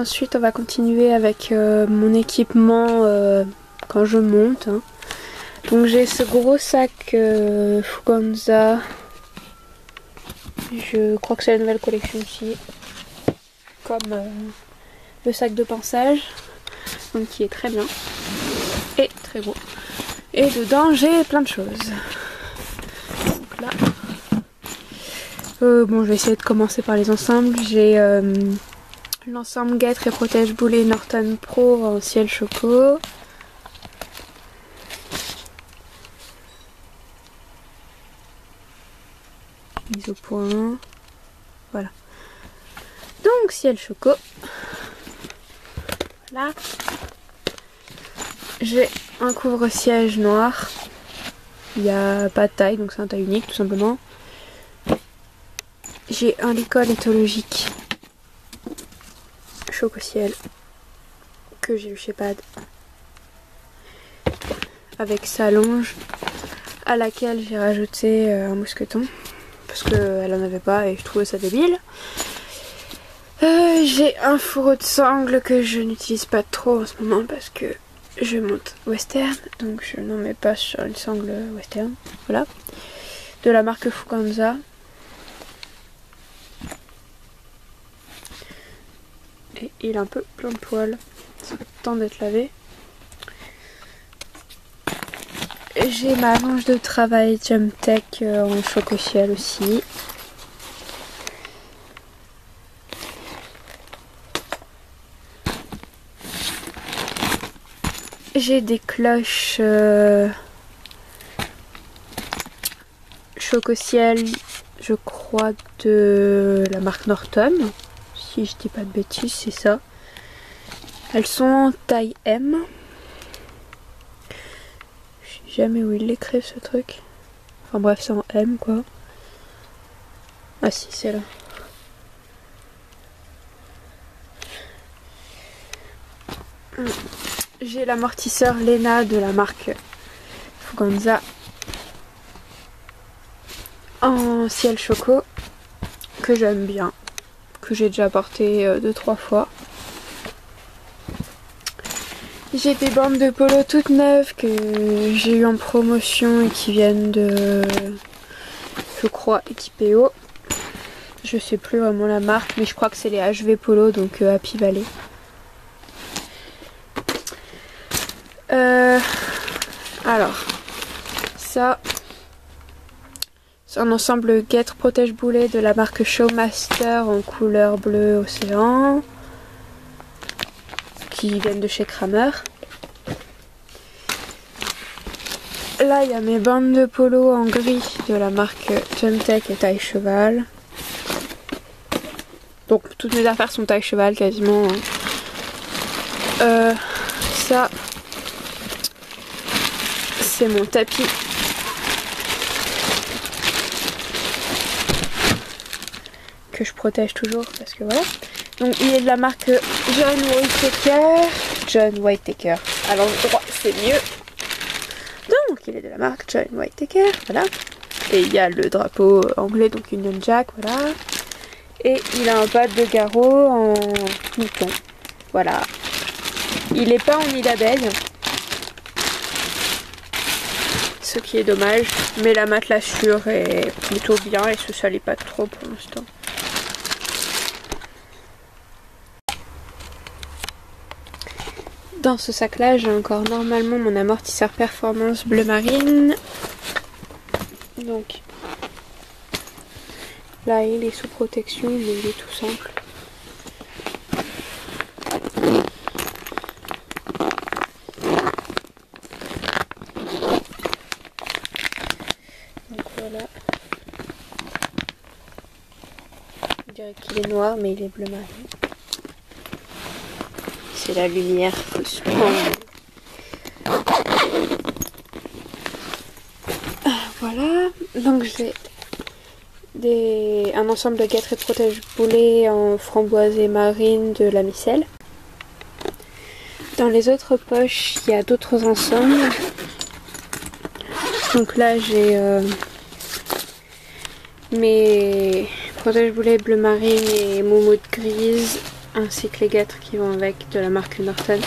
ensuite on va continuer avec mon équipement quand je monte. Hein. Donc j'ai ce gros sac Fuganza. Je crois que c'est la nouvelle collection aussi. Comme le sac de pinçage. Donc qui est très bien. Et très gros. Et dedans j'ai plein de choses. Donc là. Bon, je vais essayer de commencer par les ensembles. J'ai l'ensemble Guêtre et Protège Boulet Norton Pro en ciel choco. Mise au point. Voilà. Donc ciel choco. Voilà. J'ai un couvre-siège noir. Il n'y a pas de taille, donc c'est un taille unique tout simplement. J'ai un licol éthologique choco-ciel que j'ai eu chez Pad avec sa longe à laquelle j'ai rajouté un mousqueton parce qu'elle en avait pas et je trouvais ça débile. J'ai un fourreau de sangle que je n'utilise pas trop en ce moment parce que je monte western, donc je n'en mets pas sur une sangle western. Voilà, de la marque Fuganza. Et il est un peu plein de poils. Ça fait le temps d'être lavé. J'ai ma longe de travail Jump Tech en choco-ciel aussi. J'ai des cloches choco-ciel, je crois, de la marque Norton. Si je dis pas de bêtises, c'est ça. Elles sont en taille M. Je sais jamais où ils l'écrivent ce truc. Enfin bref, c'est en M quoi. Ah si, c'est là. J'ai l'amortisseur Lena de la marque Fuganza en ciel choco que j'aime bien, que j'ai déjà porté 2-3 fois. J'ai des bandes de polo toutes neuves que j'ai eu en promotion et qui viennent de, je crois, Equipeo. Je sais plus vraiment la marque, mais je crois que c'est les HV Polo, donc Happy Valley. Alors, ça, c'est un ensemble Guêtre Protège Boulet de la marque Showmaster en couleur bleu océan, qui viennent de chez Kramer. Là, il y a mes bandes de polo en gris de la marque Jump Tech et taille cheval. Donc, toutes mes affaires sont taille cheval quasiment. Hein. Ça, c'est mon tapis que je protège toujours parce que voilà. Donc il est de la marque John Whittaker. John Whittaker. À l'endroit c'est mieux. Donc il est de la marque John Whittaker. Voilà. Et il y a le drapeau anglais, donc Union Jack. Voilà. Et il a un pad de garrot en mouton. Voilà. Il est pas en nid d'abeille. Ce qui est dommage. Mais la matelassure est plutôt bien et se salit pas trop pour l'instant. Dans ce sac là j'ai encore normalement mon amortisseur performance bleu marine. Donc là il est sous protection mais il est tout simple. Donc voilà. Je dirais qu'il est noir mais il est bleu marine. C'est la lumière, faut se prendre. Voilà, donc j'ai un ensemble de Guêtre et Protège Boulet en framboise et marine de la micelle. Dans les autres poches, il y a d'autres ensembles. Donc là, j'ai mes Protège Boulet bleu marine et moumoute grise ainsi que les guêtres qui vont avec de la marque Norton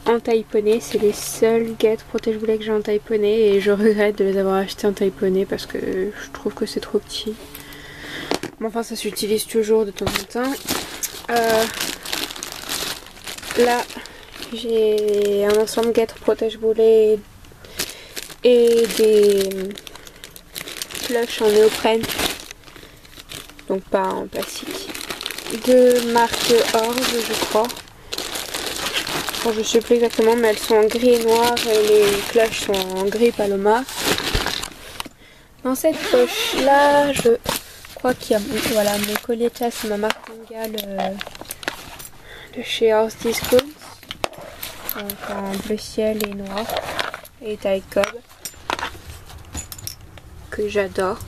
en taille poney. C'est les seuls guêtres protège-boulet que j'ai en taille poney et je regrette de les avoir achetés en taille poney parce que je trouve que c'est trop petit. Mais enfin ça s'utilise toujours de temps en temps. Là j'ai un ensemble guêtres protège-boulet et des plushs en néoprène, donc pas en plastique, de marque Orge je crois. Bon, je sais plus exactement mais elles sont en gris et noir et les cloches sont en gris paloma. Dans cette poche là je crois qu'il y a voilà, mon collier de chasse, ma martingale de chez Horse Discounts, donc en bleu ciel et noir et taille cob, que j'adore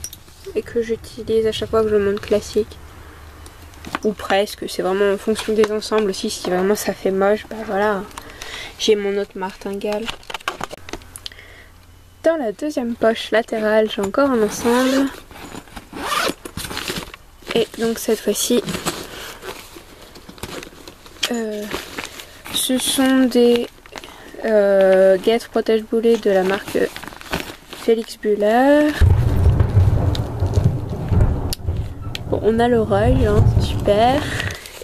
et que j'utilise à chaque fois que je monte classique. Ou presque, c'est vraiment en fonction des ensembles aussi, si vraiment ça fait moche, bah voilà, j'ai mon autre martingale. Dans la deuxième poche latérale, j'ai encore un ensemble. Et donc cette fois-ci, ce sont des guêtres protège-boulet de la marque Felix Buller. Bon, on a l'oreille, hein, c'est super.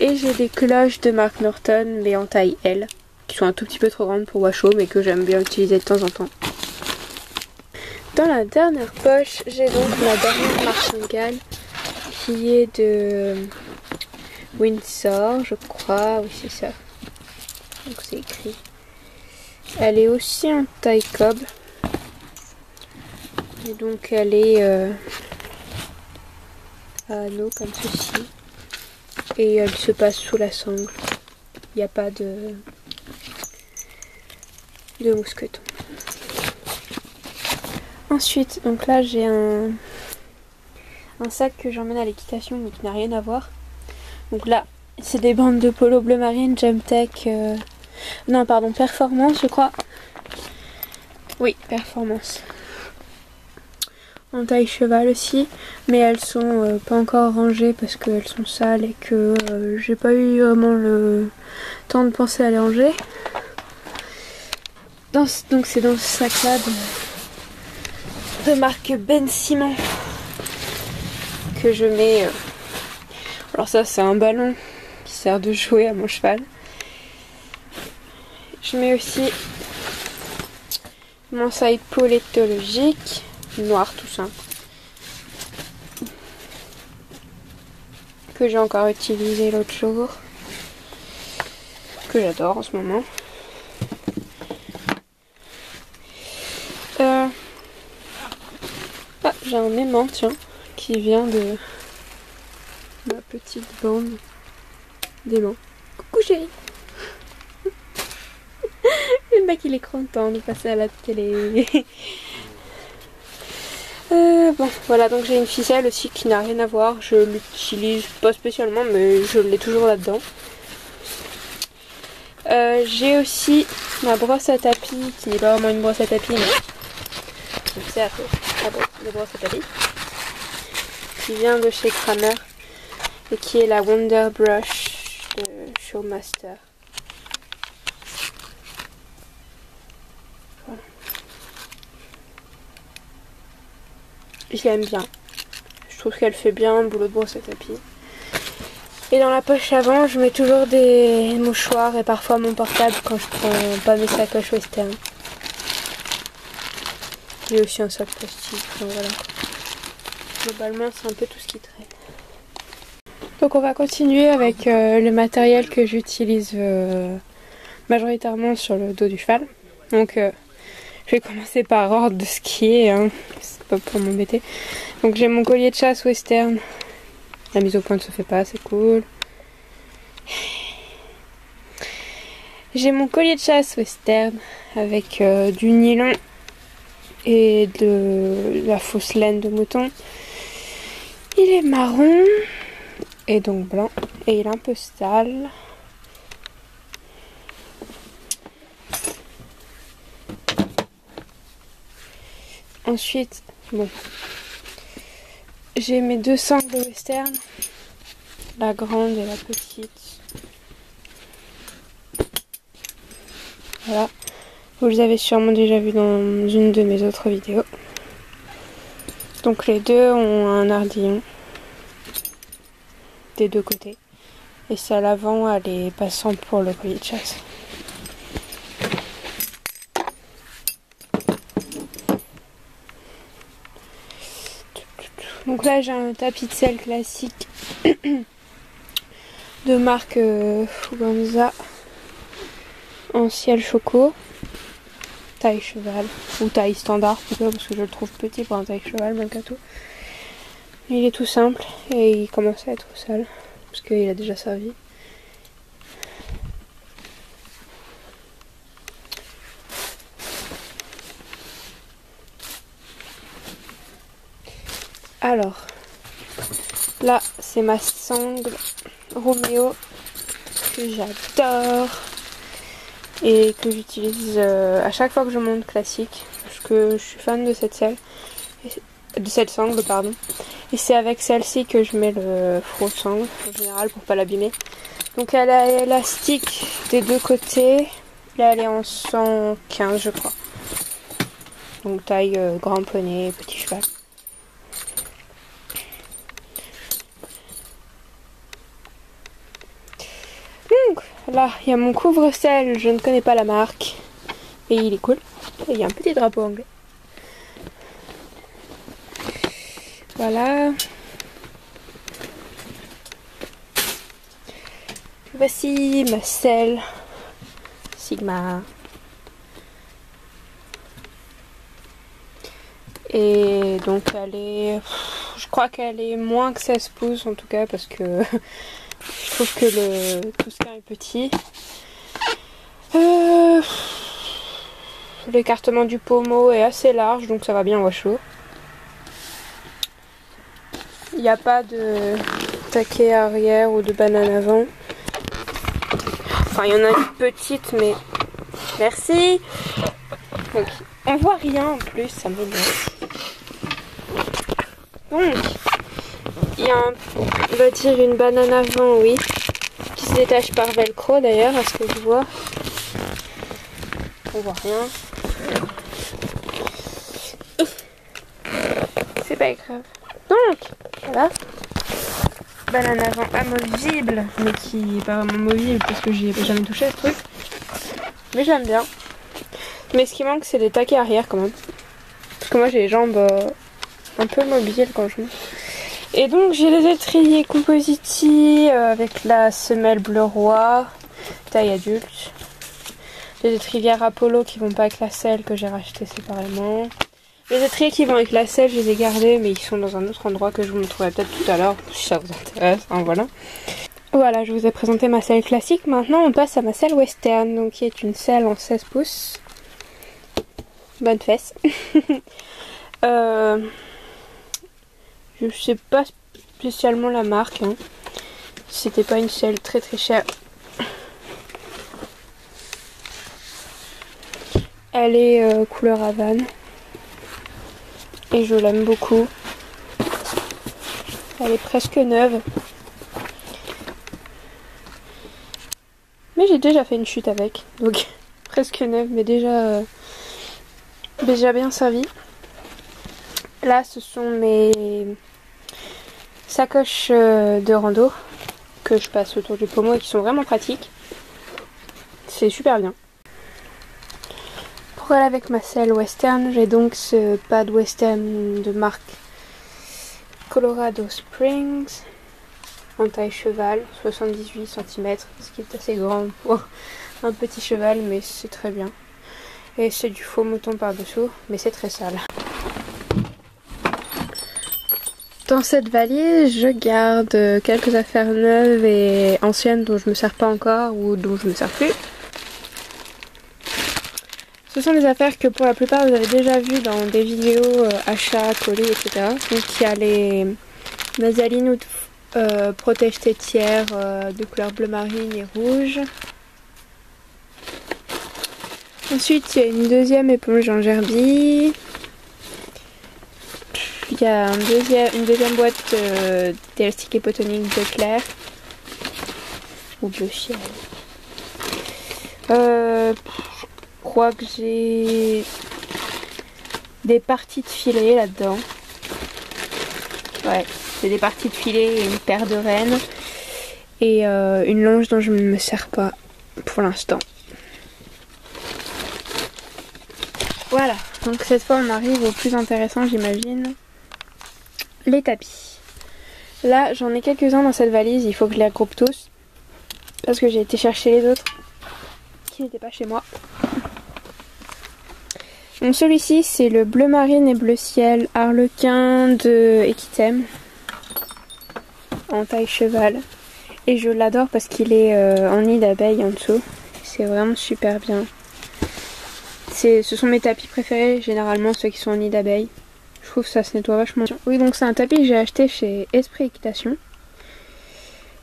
Et j'ai des cloches de marque Norton, mais en taille L, qui sont un tout petit peu trop grandes pour Washoe, mais que j'aime bien utiliser de temps en temps. Dans la dernière poche, j'ai donc ma dernière martingale, qui est de Windsor, je crois, oui c'est ça. Donc c'est écrit. Elle est aussi en taille cob. Et donc elle est à anneaux comme ceci. Et elle se passe sous la sangle. Il n'y a pas de mousqueton. Ensuite, donc là j'ai un sac que j'emmène à l'équitation mais qui n'a rien à voir. Donc là, c'est des bandes de polo bleu marine, Gemtech, non pardon, Performance je crois. Oui, Performance. En taille cheval aussi, mais elles sont pas encore rangées parce qu'elles sont sales et que j'ai pas eu vraiment le temps de penser à les ranger. Donc c'est dans ce sac là de marque Ben Simon que je mets. Alors ça c'est un ballon qui sert de jouet à mon cheval. Je mets aussi mon side pole éthologique, noir tout simple, que j'ai encore utilisé l'autre jour, que j'adore en ce moment. Ah, j'ai un aimant, tiens, qui vient de ma petite bande d'aimants. Coucou chérie. Le mec il est content de passer à la télé. Bon voilà, donc j'ai une ficelle aussi qui n'a rien à voir. Je l'utilise pas spécialement mais je l'ai toujours là-dedans. J'ai aussi ma brosse à tapis qui n'est pas vraiment une brosse à tapis mais qui sert de brosse à tapis, qui vient de chez Kramer et qui est la Wonder Brush de Showmaster. Voilà. Je l'aime bien. Je trouve qu'elle fait bien le boulot de brosse à tapis. Et dans la poche avant, je mets toujours des mouchoirs et parfois mon portable quand je prends pas mes sacoches western. J'ai aussi un sac plastique, donc voilà. Globalement, c'est un peu tout ce qui traîne. Donc on va continuer avec le matériel que j'utilise majoritairement sur le dos du cheval. Donc je vais commencer par ordre de skier, hein. C'est pas pour m'embêter. Donc j'ai mon collier de chasse western. La mise au point ne se fait pas, c'est cool. J'ai mon collier de chasse western avec du nylon et de la fausse laine de mouton. Il est marron et donc blanc et il est un peu sale. Ensuite, bon, j'ai mes deux sangles western, la grande et la petite. Voilà. Vous les avez sûrement déjà vus dans une de mes autres vidéos. Donc les deux ont un ardillon des deux côtés. Et c'est à l'avant, elle est passante pour le collier de chasse. Donc là j'ai un tapis de sel classique de marque Fuganza en ciel choco, taille cheval ou taille standard plutôt parce que je le trouve petit pour un taille cheval malgré tout. Il est tout simple et il commence à être sale parce qu'il a déjà servi. Alors, là c'est ma sangle Roméo que j'adore et que j'utilise à chaque fois que je monte classique parce que je suis fan de cette selle, de cette sangle pardon. Et c'est avec celle-ci que je mets le front de sangle en général pour pas l'abîmer. Donc elle a élastique des deux côtés. Là elle est en 115 je crois. Donc taille grand poney, petit cheval. Donc là il y a mon couvre-sel, je ne connais pas la marque. Et il est cool. Et il y a un petit drapeau anglais. Voilà. Voici ma selle Sigma. Et donc elle est... Je crois qu'elle est moins que 16 pouces en tout cas parce que je trouve que le Tousquin est petit. L'écartement du pommeau est assez large donc ça va bien au chaud. Il n'y a pas de taquet arrière ou de banane avant. Enfin il y en a une petite mais... Merci. Donc on voit rien en plus, ça m'énerve. Donc il y a on va dire une banane avant, oui, qui se détache par velcro d'ailleurs, à ce que je vois. On voit rien. C'est pas grave. Donc, voilà. Banane avant amovible, mais qui n'est pas vraiment movible parce que j'y ai jamais touché à ce truc. Mais j'aime bien. Mais ce qui manque, c'est les taquets arrière quand même. Parce que moi j'ai les jambes un peu mobiles quand je monte. Et donc j'ai les étriers Compositi avec la semelle bleu roi, taille adulte. Les étrivières Apollo qui vont pas avec la selle que j'ai racheté séparément. Les étriers qui vont avec la selle, je les ai gardés mais ils sont dans un autre endroit que je vous montrerai peut-être tout à l'heure si ça vous intéresse. Hein, voilà. Voilà, je vous ai présenté ma selle classique. Maintenant on passe à ma selle western, donc qui est une selle en 16 pouces. Bonne fesse. Je sais pas spécialement la marque. Hein. C'était pas une selle très très chère. Elle est couleur Havane. Et je l'aime beaucoup. Elle est presque neuve. Mais j'ai déjà fait une chute avec. Donc presque neuve mais déjà bien servi. Là ce sont mes sacoches de rando que je passe autour du pommeau et qui sont vraiment pratiques. C'est super bien. Pour aller avec ma selle western, j'ai donc ce pad western de marque Colorado Springs en taille cheval, 78 cm, ce qui est assez grand pour un petit cheval, mais c'est très bien. Et c'est du faux mouton par-dessous, mais c'est très sale. Dans cette valise, je garde quelques affaires neuves et anciennes dont je me sers pas encore ou dont je me sers plus. Ce sont des affaires que pour la plupart vous avez déjà vues dans des vidéos achats, colis, etc. Donc il y a les Nasalines protège tétière de couleur bleu marine et rouge. Ensuite il y a une deuxième éponge en gerbille. Il y a une deuxième boîte d'élastique hypotonique bleu clair. Ou bleu ciel. crois que j'ai des parties de filet là-dedans. Ouais, c'est des parties de filet et une paire de rennes. Et une longe dont je ne me sers pas pour l'instant. Voilà, donc cette fois on arrive au plus intéressant j'imagine. Les tapis. Là j'en ai quelques-uns dans cette valise, il faut que je les regroupe tous. Parce que j'ai été chercher les autres qui n'étaient pas chez moi. Donc celui-ci c'est le bleu marine et bleu ciel Harlequin de Equitem. En taille cheval. Et je l'adore parce qu'il est en nid d'abeille en dessous. C'est vraiment super bien. Ce sont mes tapis préférés, généralement ceux qui sont en nid d'abeille. Je trouve que ça se nettoie vachement bien. Oui, donc c'est un tapis que j'ai acheté chez Esprit Équitation.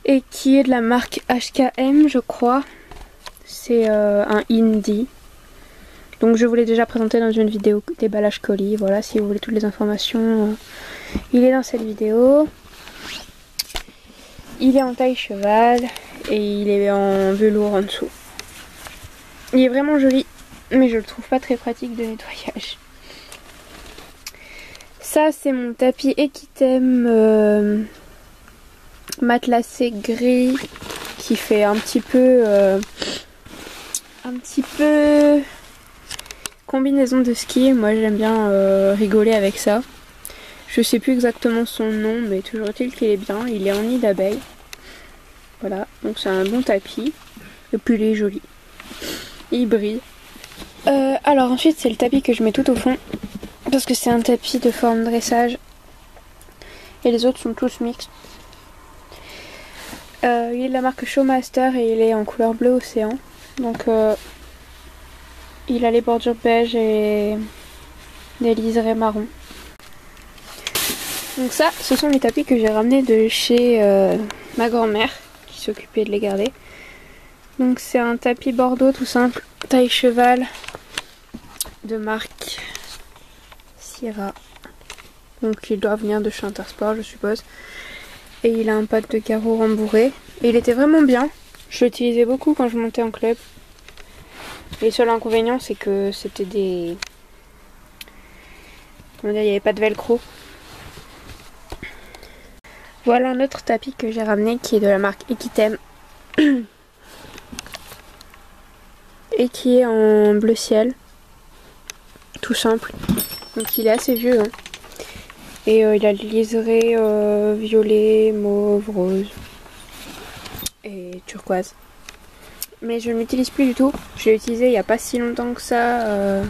Et qui est de la marque HKM, je crois. C'est un Indie. Donc je vous l'ai déjà présenté dans une vidéo déballage colis. Voilà, si vous voulez toutes les informations, il est dans cette vidéo. Il est en taille cheval et il est en velours en dessous. Il est vraiment joli, mais je le trouve pas très pratique de nettoyage. Ça c'est mon tapis Equitem matelassé gris qui fait un petit peu combinaison de ski. Moi j'aime bien rigoler avec ça. Je sais plus exactement son nom, mais toujours est-il qu'il est bien. Il est en nid d'abeille. Voilà, donc c'est un bon tapis. Et puis il est joli. Il brille. Alors ensuite c'est le tapis que je mets tout au fond. Parce que c'est un tapis de forme dressage. Et les autres sont tous mixtes. Il est de la marque Showmaster et il est en couleur bleu océan. Donc il a les bordures beige et des liserés marron. Donc ça, ce sont les tapis que j'ai ramenés de chez ma grand-mère qui s'occupait de les garder. Donc c'est un tapis bordeaux tout simple, taille cheval, de marque Sierra. Donc il doit venir de chez Intersport je suppose. Et il a un pack de carreaux rembourré. Et il était vraiment bien. Je l'utilisais beaucoup quand je montais en club. Et le seul inconvénient c'est que c'était des... Comment dire, il n'y avait pas de velcro. Voilà un autre tapis que j'ai ramené qui est de la marque Equitem. Et qui est en bleu ciel. Tout simple. Donc il est assez vieux. Hein. Et il a le liseré violet, mauve, rose et turquoise. Mais je ne l'utilise plus du tout. Je l'ai utilisé il n'y a pas si longtemps que ça.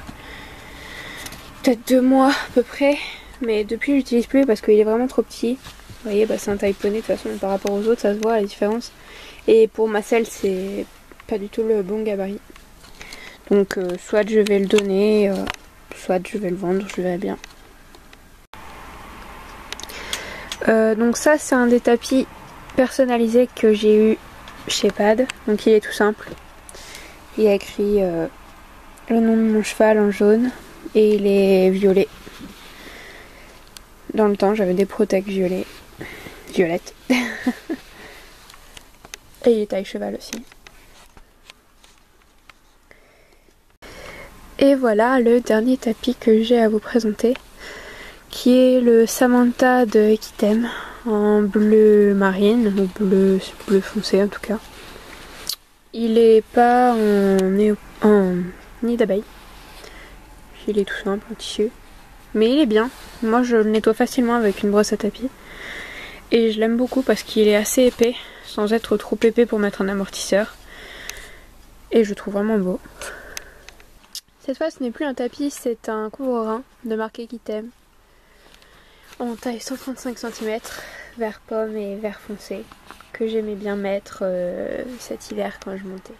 Peut-être 2 mois à peu près. Mais depuis je l'utilise plus parce qu'il est vraiment trop petit. Vous voyez, bah, c'est un taille poney de toute façon par rapport aux autres, ça se voit la différence. Et pour ma selle, c'est pas du tout le bon gabarit. Donc soit je vais le donner, soit je vais le vendre, je verrai bien. Donc ça c'est un des tapis personnalisés que j'ai eu chez Pad. Donc il est tout simple. Il y a écrit le nom de mon cheval en jaune et il est violet. Dans le temps j'avais des protects violettes. Et il est taille cheval aussi. Et voilà le dernier tapis que j'ai à vous présenter, qui est le Samantha de Equitem en bleu marine, ou bleu foncé en tout cas. Il est pas en nid d'abeille, il est tout simple en tissu, mais il est bien. Moi je le nettoie facilement avec une brosse à tapis et je l'aime beaucoup parce qu'il est assez épais sans être trop épais pour mettre un amortisseur et je le trouve vraiment beau. Cette fois ce n'est plus un tapis, c'est un couvre-rein de marque Equitem en taille 135 cm, vert pomme et vert foncé, que j'aimais bien mettre cet hiver quand je montais.